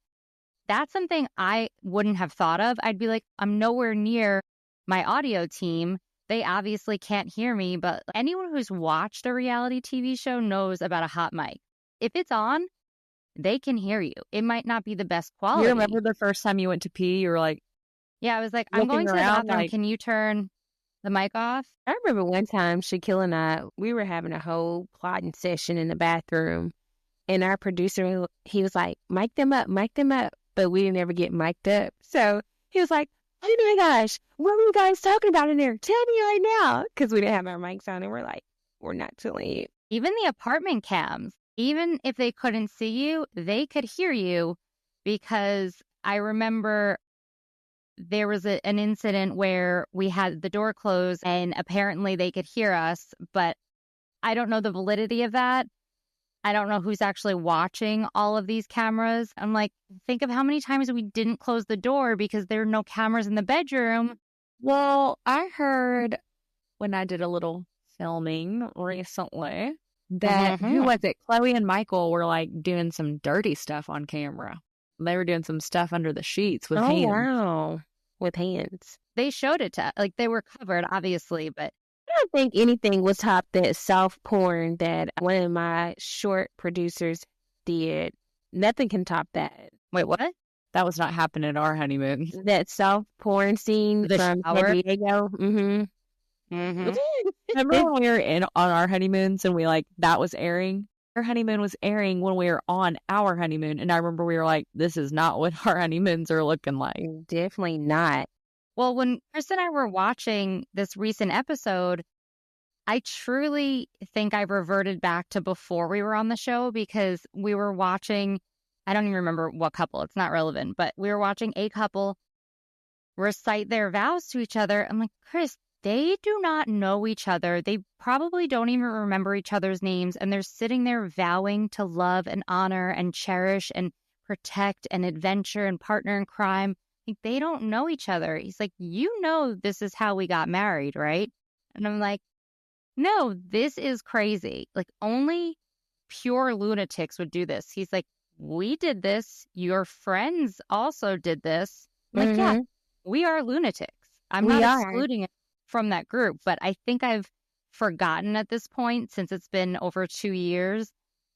that's something I wouldn't have thought of. I'd be like, I'm nowhere near my audio team. They obviously can't hear me, but anyone who's watched a reality TV show knows about a hot mic. If it's on, they can hear you. It might not be the best quality. You remember the first time you went to pee? You were like, Yeah, I was like, I'm looking going to the around, bathroom. like- Can you turn the mic off? I remember one time Shaquille and I, we were having a whole plotting session in the bathroom, and our producer, he was like, mic them up, but we didn't ever get mic'd up. So he was like, oh my gosh, what were you guys talking about in there? Tell me right now. Because we didn't have our mics on, and we're like, we're not telling you. Even the apartment cams, even if they couldn't see you, they could hear you, because I remember there was an incident where we had the door closed and apparently they could hear us, but I don't know the validity of that. I don't know who's actually watching all of these cameras. I'm like, think of how many times we didn't close the door because there are no cameras in the bedroom. well, I heard when I did a little filming recently that, who was it? Chloe and Michael were like doing some dirty stuff on camera. They were doing some stuff under the sheets with hands. Wow. With hands. They showed it to, like, they were covered, obviously, but I don't think anything will top that soft porn that one of my short producers did. Nothing can top that. wait, what? That was not happening at our honeymoon. That soft porn scene The from shower? San Diego. Mm-hmm. Remember when we were on our honeymoons and we like, that was airing? Our honeymoon was airing when we were on our honeymoon. And I remember we were like, this is not what our honeymoons are looking like. Definitely not. Well, when Chris and I were watching this recent episode, I truly think I reverted back to before we were on the show, because we were watching, I don't even remember what couple, it's not relevant, but we were watching a couple recite their vows to each other. I'm like, Chris, they do not know each other. They probably don't even remember each other's names. And they're sitting there vowing to love and honor and cherish and protect and adventure and partner in crime. Like, they don't know each other. He's like, you know, this is how we got married, right? And I'm like, no, this is crazy. Like, only pure lunatics would do this. He's like, we did this. Your friends also did this. I'm like, yeah, we are lunatics. I'm We not are. excluding it from that group, but I think I've forgotten at this point, since it's been over 2 years,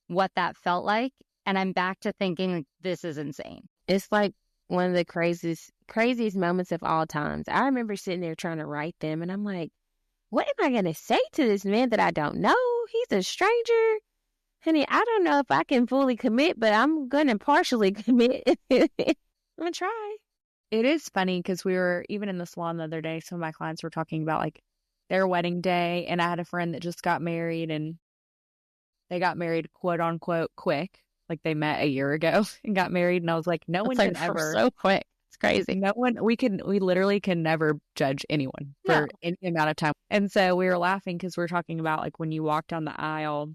what that felt like. And I'm back to thinking, like, this is insane. It's like one of the craziest moments of all times. I remember sitting there trying to write them, and I'm like, what am I going to say to this man that I don't know? He's a stranger. Honey, I don't know if I can fully commit, but I'm going to partially commit. I'm going to try. It is funny because we were even in the salon the other day. Some of my clients were talking about like their wedding day, and I had a friend that just got married, and they got married quote unquote quick. Like they met a year ago and got married, and I was like, no one can ever. So quick. It's crazy. No one, we literally can never judge anyone for any amount of time. And so we were laughing because we were talking about like when you walk down the aisle,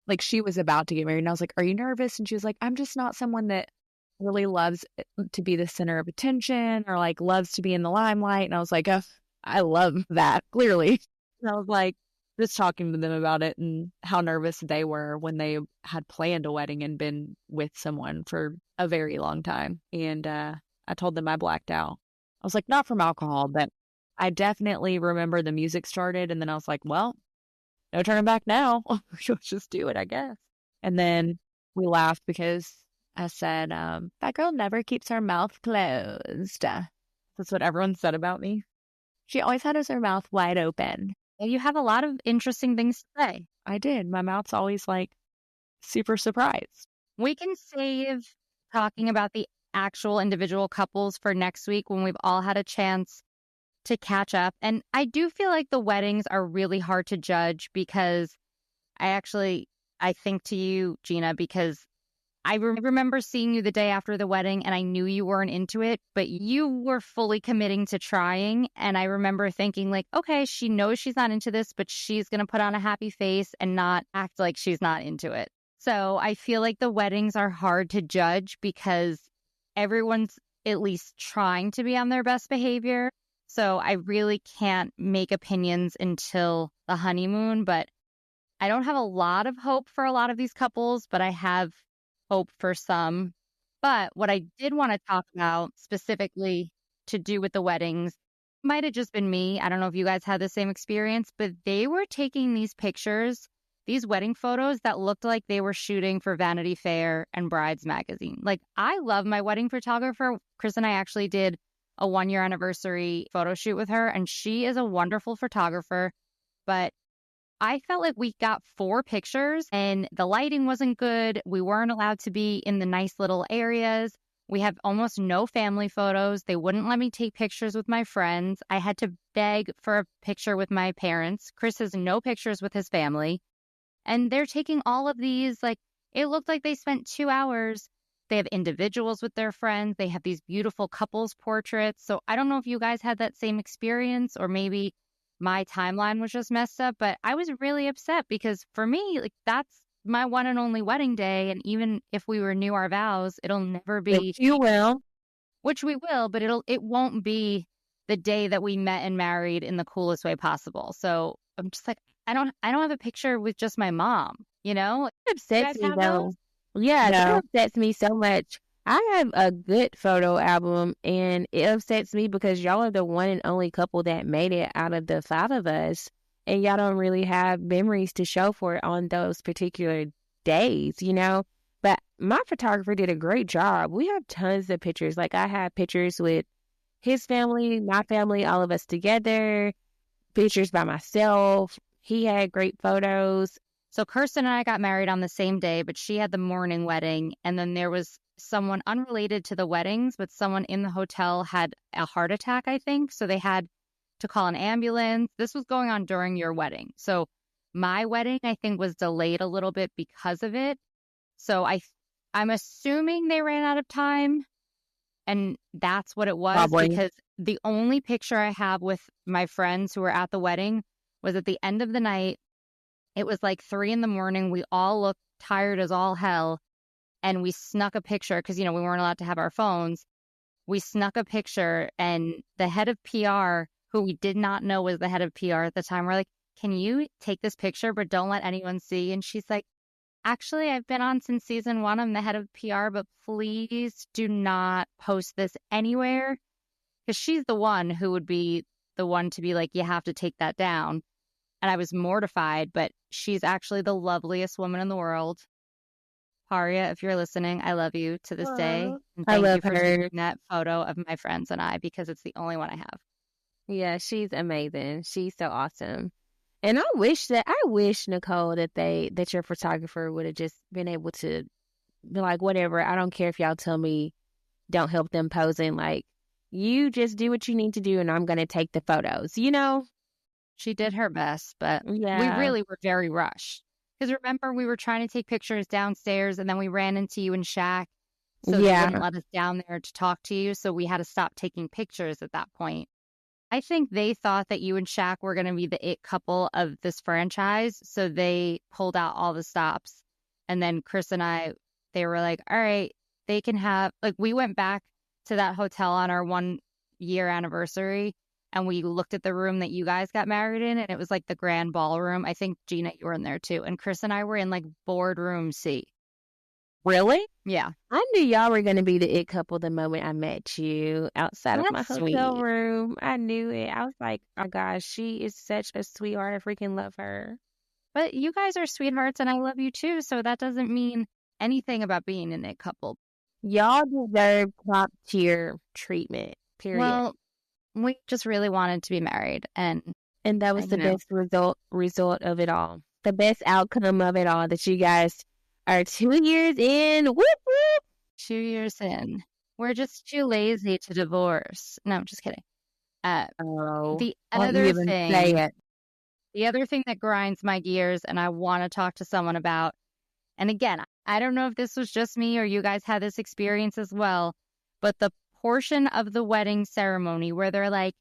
like she was about to get married, and I was like, are you nervous? And she was like, I'm just not someone that really loves to be the center of attention or like loves to be in the limelight. And I was like, oh, I love that, clearly. And I was like, just talking to them about it and how nervous they were when they had planned a wedding and been with someone for a very long time. And I told them I blacked out. I was like, not from alcohol, but I definitely remember the music started. And then I was like, well, no turning back now. Let's just do it, I guess. And then we laughed because I said, that girl never keeps her mouth closed. That's what everyone said about me. She always had her mouth wide open. Well, you have a lot of interesting things to say. I did. My mouth's always like super surprised. We can save talking about the actual individual couples for next week when we've all had a chance to catch up. And I do feel like the weddings are really hard to judge because I think to you, Gina, because I remember seeing you the day after the wedding and I knew you weren't into it, but you were fully committing to trying. And I remember thinking like, okay, she knows she's not into this, but she's going to put on a happy face and not act like she's not into it. So I feel like the weddings are hard to judge because everyone's at least trying to be on their best behavior. So I really can't make opinions until the honeymoon, but I don't have a lot of hope for a lot of these couples, but I have hope for some. But what I did want to talk about specifically to do with the weddings might have just been me. I don't know if you guys had the same experience, but they were taking these pictures, these wedding photos that looked like they were shooting for Vanity Fair and Brides magazine. Like, I love my wedding photographer. Chris and I actually did a 1-year anniversary photo shoot with her, and she is a wonderful photographer. But I felt like we got 4 pictures and the lighting wasn't good. We weren't allowed to be in the nice little areas. We have almost no family photos. They wouldn't let me take pictures with my friends. I had to beg for a picture with my parents. Chris has no pictures with his family. And they're taking all of these, like, it looked like they spent 2 hours. They have individuals with their friends. They have these beautiful couples portraits. So I don't know if you guys had that same experience, or maybe my timeline was just messed up, but I was really upset because for me, like, that's my one and only wedding day. And even if we renew our vows, it'll never be. Which you will. Which we will, but it won't be the day that we met and married in the coolest way possible. So I'm just like, I don't have a picture with just my mom, you know? It upsets me have though. those? Yeah, No. that upsets me so much. I have a good photo album, and it upsets me because y'all are the one and only couple that made it out of the 5 of us, and y'all don't really have memories to show for it on those particular days, you know? But my photographer did a great job. We have tons of pictures. Like, I have pictures with his family, my family, all of us together, pictures by myself. He had great photos. So Kirsten and I got married on the same day, but she had the morning wedding. And then there was someone unrelated to the weddings, but someone in the hotel had a heart attack, I think. So they had to call an ambulance. This was going on during your wedding. So my wedding, I think, was delayed a little bit because of it. So I'm assuming they ran out of time. And that's what it was, Probably. because the only picture I have with my friends who were at the wedding was at the end of the night. It was like 3 a.m. We all looked tired as all hell. And we snuck a picture because, we weren't allowed to have our phones. We snuck a picture, and the head of PR, who we did not know was the head of PR at the time, we're like, can you take this picture, but don't let anyone see? And she's like, actually, I've been on since season 1. I'm the head of PR, but please do not post this anywhere. Because she's the one who would be the one to be like, you have to take that down. And I was mortified, but she's actually the loveliest woman in the world. Haria, if you're listening, I love you to this day. And I thank love you for her. taking that photo of my friends and I, because it's the only one I have. Yeah, she's amazing. She's so awesome. And I wish, Nicole, that your photographer would have just been able to be like, whatever, I don't care if y'all tell me don't help them posing. Like, you just do what you need to do, and I'm going to take the photos, She did her best, but we Yeah. really were very rushed. Because remember, we were trying to take pictures downstairs, and then we ran into you and Shaq. So they Yeah. wouldn't let us down there to talk to you. So we had to stop taking pictures at that point. I think they thought that you and Shaq were going to be the it couple of this franchise. So they pulled out all the stops. And then Chris and I, they were like, all right, they can have, like, we went back to that hotel on our 1-year anniversary, and we looked at the room that you guys got married in, and it was like the grand ballroom. I think, Gina, you were in there too. And Chris and I were in like boardroom C. Really? Yeah. I knew y'all were going to be the it couple the moment I met you outside of my That's hotel sweet. room. I knew it. I was like, oh gosh, she is such a sweetheart. I freaking love her. But you guys are sweethearts, and I love you too. So that doesn't mean anything about being an it couple. Y'all deserve top tier treatment, period. Well, we just really wanted to be married, and that was the you know. best result of it all. The best outcome of it all, that you guys are 2 years in. Whoop, whoop. 2 years in. We're just too lazy to divorce. No, I'm just kidding. Oh, The Don't other even say thing, it. the other thing that grinds my gears, and I want to talk to someone about, and again, I don't know if this was just me or you guys had this experience as well, but the portion of the wedding ceremony where they're like,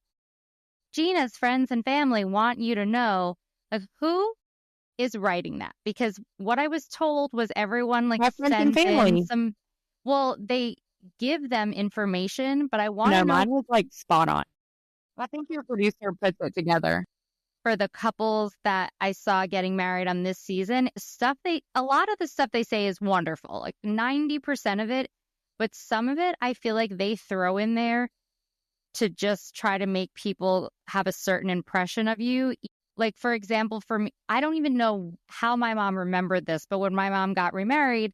Gina's friends and family want you to know, like, who is writing that? Because what I was told was everyone like My friends and sends in family. some, well, they give them information, but I want to No, know mine was like spot on. I think your producer puts it together. for the couples that I saw getting married on this season, a lot of the stuff they say is wonderful, like 90% of it, but some of it I feel like they throw in there to just try to make people have a certain impression of you. Like, for example, for me, I don't even know how my mom remembered this, but when my mom got remarried,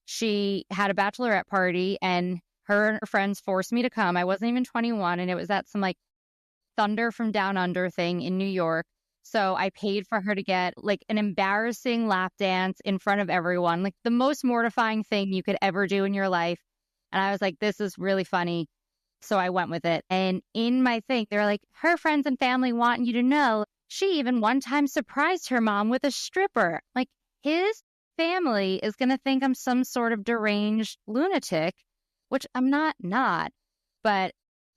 she had a bachelorette party, and her friends forced me to come. I wasn't even 21, and it was at some like Thunder from Down Under thing in New York. So I paid for her to get like an embarrassing lap dance in front of everyone, like the most mortifying thing you could ever do in your life. And I was like, this is really funny. So I went with it. And in my thing, they're like, her friends and family want you to know she even one time surprised her mom with a stripper. Like, his family is going to think I'm some sort of deranged lunatic, which I'm not. But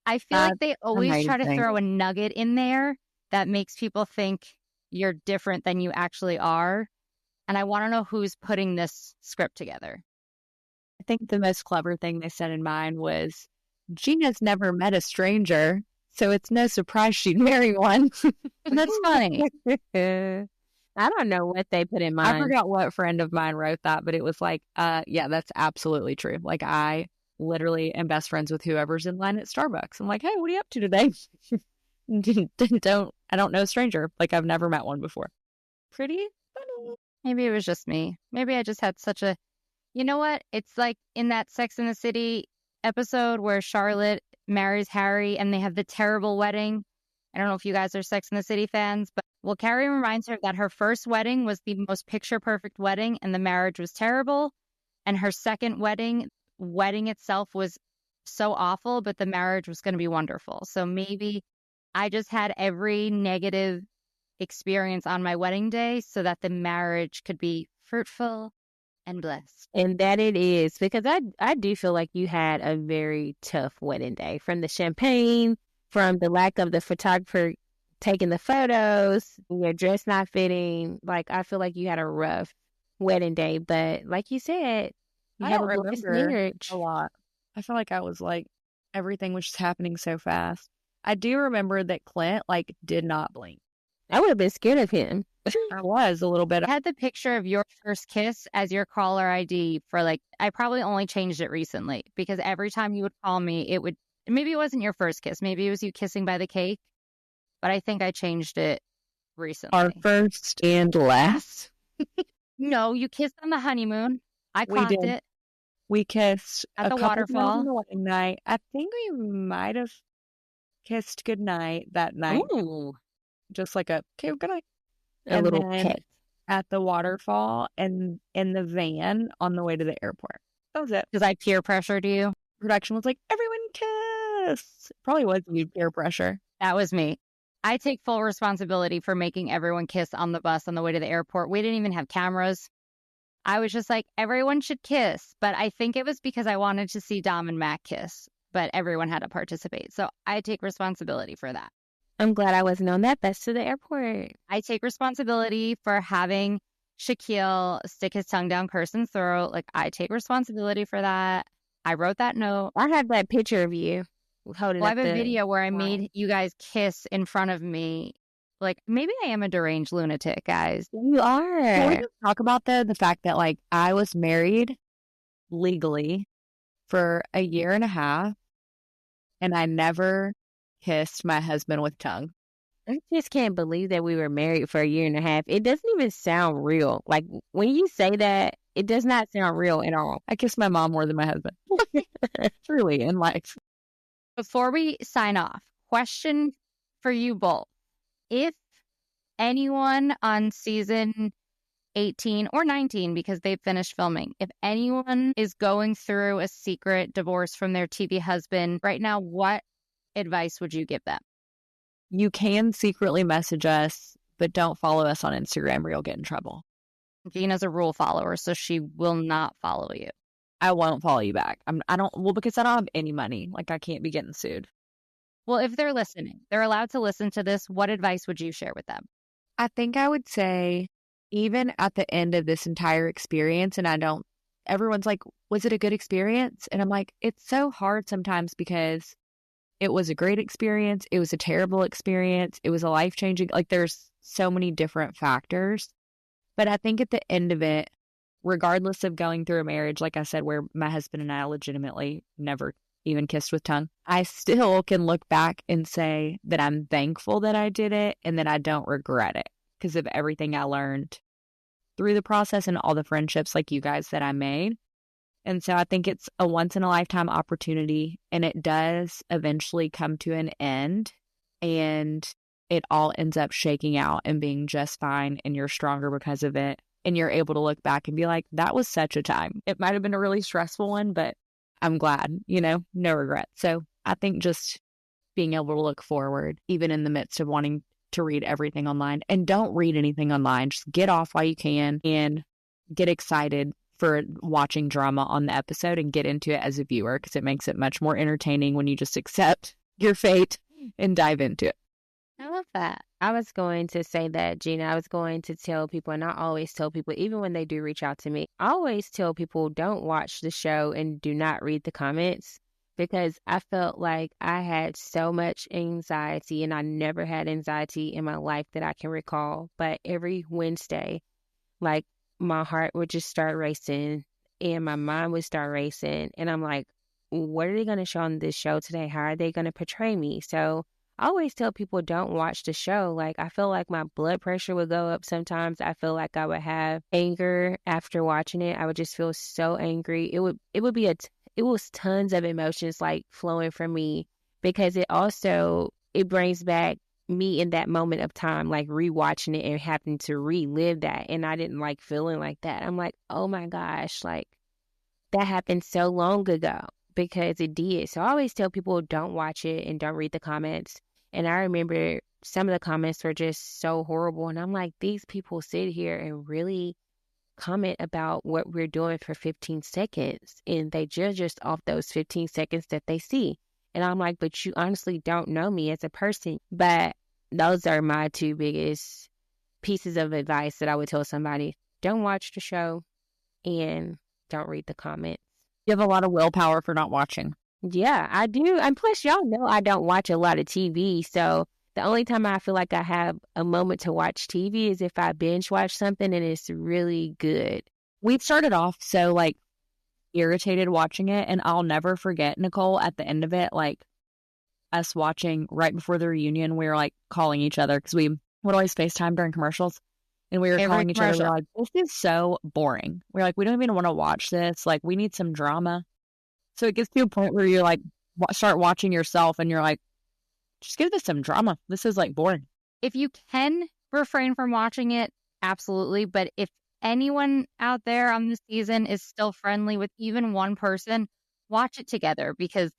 I feel like they always try to amazing. throw a nugget in there that makes people think you're different than you actually are. And I want to know who's putting this script together. I think the most clever thing they said in mine was, Gina's never met a stranger, so it's no surprise she'd marry one. That's funny. I don't know what they put in I mind. forgot what friend of mine wrote that, but it was like, yeah, that's absolutely true. Like, I literally am best friends with whoever's in line at Starbucks. I'm like, hey, what are you up to today? I don't know a stranger. Like, I've never met one before. Pretty funny. Maybe it was just me. Maybe I just had such a, you know what? It's like in that Sex and the City episode where Charlotte marries Harry and they have the terrible wedding. I don't know if you guys are Sex and the City fans, but well, Carrie reminds her that her first wedding was the most picture perfect wedding and the marriage was terrible. And her second wedding itself was so awful, but the marriage was going to be wonderful. So maybe I just had every negative experience on my wedding day so that the marriage could be fruitful and blessed. And that it is, because I do feel like you had a very tough wedding day, from the champagne, from the lack of the photographer taking the photos, your dress not fitting. Like, I feel like you had a rough wedding day, but like you said, you I have don't a blessed remember marriage. a lot. I feel like I was like, everything was just happening so fast. I do remember that Clint like did not blink. I would have been scared of him. I was a little bit. I had the picture of your first kiss as your caller ID for like, I probably only changed it recently because every time you would call me, it would, maybe it wasn't your first kiss. Maybe it was you kissing by the cake, but I think I changed it recently. Our first and last. No, you kissed on the honeymoon. I We caught did. it. We kissed At a the couple waterfall. times on the wedding night. I think we might have kissed goodnight that night. Ooh, Just like a okay, good night. a And little then pet. at the waterfall and in the van on the way to the airport. That was it. Because I peer pressured you. Production was like, everyone kiss. Probably was you peer pressure. That was me. I take full responsibility for making everyone kiss on the bus on the way to the airport. We didn't even have cameras. I was just like, everyone should kiss. But I think it was because I wanted to see Dom and Mac kiss, but everyone had to participate. So I take responsibility for that. I'm glad I wasn't on that bus to the airport. I take responsibility for having Shaquille stick his tongue down Kirsten's throat. Like, I take responsibility for that. I wrote that note. I have that picture of you holding Well, I up have a the video where I wine. made you guys kiss in front of me. Like, maybe I am a deranged lunatic, guys. You Can we are. just talk about the fact that like I was married legally for a year and a half and I never kissed my husband with tongue. I just can't believe that we were married for a year and a half. It doesn't even sound real. Like, when you say that, it does not sound real at all. I kissed my mom more than my husband. Truly in life. Before we sign off, question for you both. If anyone on season 18 or 19, because they've finished filming, if anyone is going through a secret divorce from their TV husband right now, what advice would you give them? You can secretly message us, but don't follow us on Instagram or you'll get in trouble. Gina's a rule follower, so she will not follow you. I won't follow you back. Because I don't have any money. Like I can't be getting sued. Well, if they're listening, they're allowed to listen to this. What advice would you share with them? I think I would say, even at the end of this entire experience, everyone's like, was it a good experience? And I'm like, it's so hard sometimes because it was a great experience. It was a terrible experience. It was a life-changing, like there's so many different factors. But I think at the end of it, regardless of going through a marriage, like I said, where my husband and I legitimately never even kissed with tongue, I still can look back and say that I'm thankful that I did it and that I don't regret it because of everything I learned through the process and all the friendships like you guys that I made. And so I think it's a once in a lifetime opportunity and it does eventually come to an end and it all ends up shaking out and being just fine and you're stronger because of it. And you're able to look back and be like, that was such a time. It might have been a really stressful one, but I'm glad, no regret. So I think just being able to look forward, even in the midst of wanting to read everything online, and don't read anything online. Just get off while you can and get excited for watching drama on the episode and get into it as a viewer because it makes it much more entertaining when you just accept your fate and dive into it. I love that. I was going to say that, Gina. I was going to tell people, and I always tell people, even when they do reach out to me, I always tell people don't watch the show and do not read the comments because I felt like I had so much anxiety, and I never had anxiety in my life that I can recall. But every Wednesday, like, my heart would just start racing and my mind would start racing. And I'm like, what are they going to show on this show today? How are they going to portray me? So I always tell people don't watch the show. Like, I feel like my blood pressure would go up sometimes. I feel like I would have anger after watching it. I would just feel so angry. It was tons of emotions like flowing from me because it brings back me in that moment of time, like rewatching it and having to relive that. And I didn't like feeling like that. I'm like, oh my gosh, like that happened so long ago because it did. So I always tell people don't watch it and don't read the comments. And I remember some of the comments were just so horrible. And I'm like, these people sit here and really comment about what we're doing for 15 seconds and they judge us off those 15 seconds that they see. And I'm like, but you honestly don't know me as a person. But those are my two biggest pieces of advice that I would tell somebody. Don't watch the show and don't read the comments. You have a lot of willpower for not watching. Yeah, I do. And plus, y'all know I don't watch a lot of TV. So the only time I feel like I have a moment to watch TV is if I binge watch something and it's really good. We've started off so like irritated watching it, and I'll never forget, Nicole, at the end of it, like us watching right before the reunion, we were like calling each other because we would always FaceTime during commercials. And we were calling each other. We were like, this is so boring. We're like, we don't even want to watch this. Like, we need some drama. So it gets to a point where you're like, start watching yourself and you're like, just give this some drama. This is like boring. If you can refrain from watching it, absolutely. But if anyone out there on this season is still friendly with even one person, watch it together, because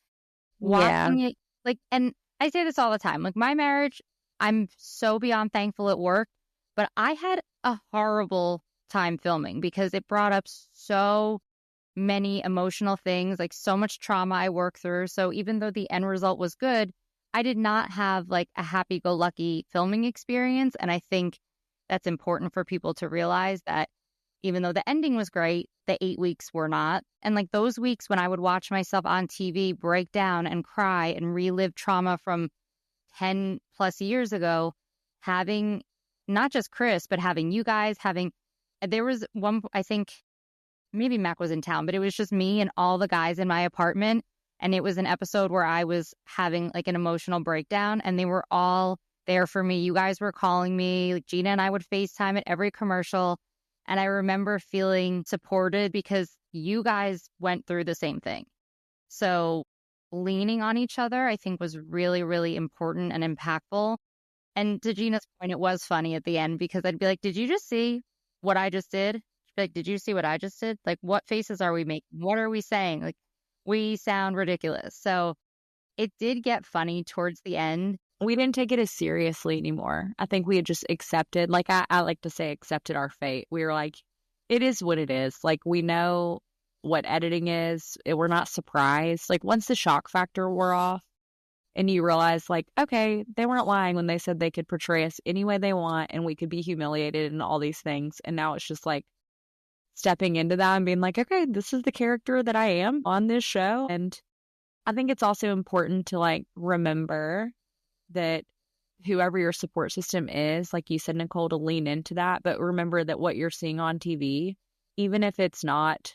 watching it, like, and I say this all the time, like my marriage, I'm so beyond thankful it worked, but I had a horrible time filming because it brought up so many emotional things, like so much trauma I worked through. So even though the end result was good, I did not have like a happy-go-lucky filming experience. And I think that's important for people to realize that even though the ending was great, the 8 weeks were not. And like those weeks when I would watch myself on TV break down and cry and relive trauma from 10 plus years ago, having not just Chris, but having you guys, there was one, I think maybe Mac was in town, but it was just me and all the guys in my apartment. And it was an episode where I was having like an emotional breakdown and they were all there for me. You guys were calling me, like Gina and I would FaceTime at every commercial. And I remember feeling supported because you guys went through the same thing. So leaning on each other, I think, was really, really important and impactful. And to Gina's point, it was funny at the end because I'd be like, did you just see what I just did? She'd be like, did you see what I just did? Like, what faces are we making? What are we saying? Like, we sound ridiculous. So it did get funny towards the end. We didn't take it as seriously anymore. I think we had just accepted, like I like to say, accepted our fate. We were like, it is what it is. Like, we know what editing is. We're not surprised. Like, once the shock factor wore off and you realize, like, okay, they weren't lying when they said they could portray us any way they want and we could be humiliated and all these things. And now it's just like stepping into that and being like, okay, this is the character that I am on this show. And I think it's also important to like remember that whoever your support system is, like you said, Nicole, to lean into that. But remember that what you're seeing on TV, even if it's not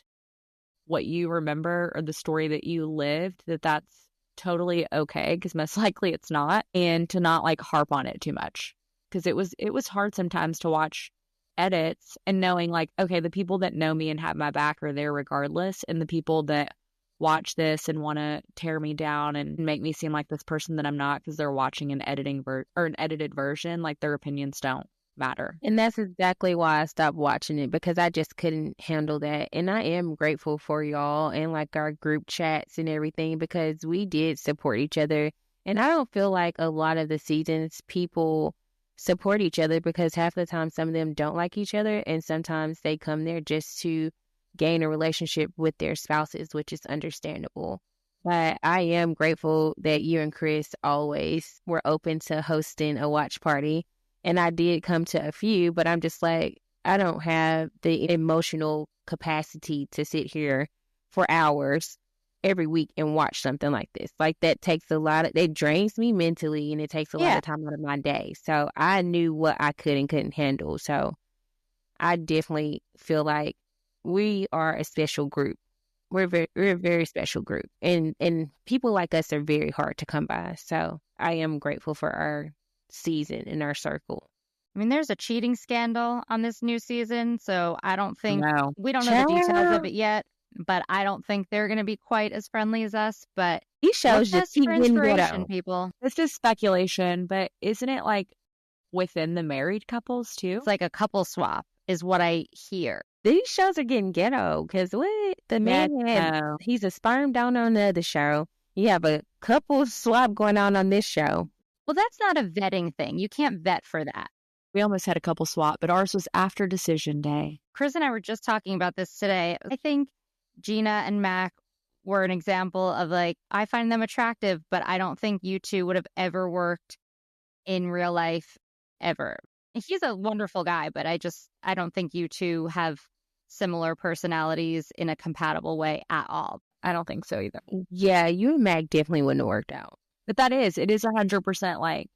what you remember or the story that you lived, that's totally okay, because most likely it's not. And to not like harp on it too much, because it was hard sometimes to watch edits and knowing like, okay, the people that know me and have my back are there regardless, and the people that watch this and want to tear me down and make me seem like this person that I'm not because they're watching an edited version, like their opinions don't matter. And that's exactly why I stopped watching it, because I just couldn't handle that. And I am grateful for y'all and like our group chats and everything, because we did support each other. And I don't feel like a lot of the seasons people support each other, because half the time some of them don't like each other, and sometimes they come there just to gain a relationship with their spouses, which is understandable. But I am grateful that you and Chris always were open to hosting a watch party. And I did come to a few, but I'm just like, I don't have the emotional capacity to sit here for hours every week and watch something like this. Like, that takes it drains me mentally, and it takes a lot of time out of my day. So I knew what I could and couldn't handle. So I definitely feel like we are a special group. We're a very special group, and people like us are very hard to come by. So I am grateful for our season and our circle. I mean, there's a cheating scandal on this new season, so I don't think we don't know the Child. details of it yet, but I don't think they're going to be quite as friendly as us. But These shows look just for keep getting inspiration, better. people. This is speculation, but isn't it like within the married couples too? It's like a couple swap is what I hear. These shows are getting ghetto, because what the man he's a sperm donor on the other show. You have a couple swap going on this show. Well, that's not a vetting thing. You can't vet for that. We almost had a couple swap, but ours was after decision day. Chris and I were just talking about this today. I think Gina and Mac were an example of like, I find them attractive, but I don't think you two would have ever worked in real life ever. He's a wonderful guy, but I don't think you two have similar personalities in a compatible way at all. I don't think so either. Yeah, you and Mac definitely wouldn't have worked out. But it is 100% like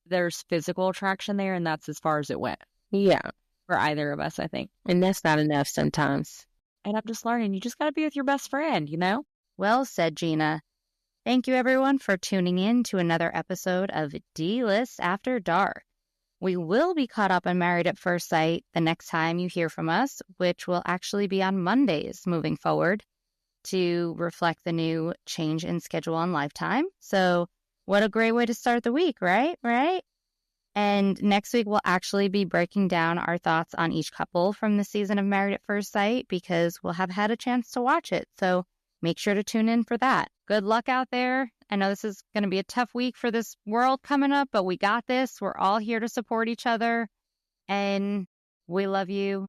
there's physical attraction there, and that's as far as it went Yeah, for either of us, I think. and that's not enough sometimes. And I'm just learning, you just got to be with your best friend, you know? Well said, Gina. Thank you, everyone, for tuning in to another episode of D-List After Dark. We will be caught up on Married at First Sight the next time you hear from us, which will actually be on Mondays moving forward to reflect the new change in schedule on Lifetime. So what a great way to start the week, right? Right? And next week, we'll actually be breaking down our thoughts on each couple from the season of Married at First Sight because we'll have had a chance to watch it. So make sure to tune in for that. Good luck out there. I know this is going to be a tough week for this world coming up, but we got this. We're all here to support each other. And we love you.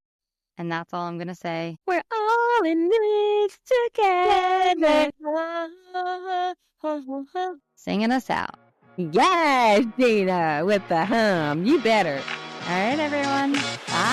And that's all I'm going to say. We're all in this together. Singing us out. Yes, Gina, with the hum. You better. All right, everyone. Bye.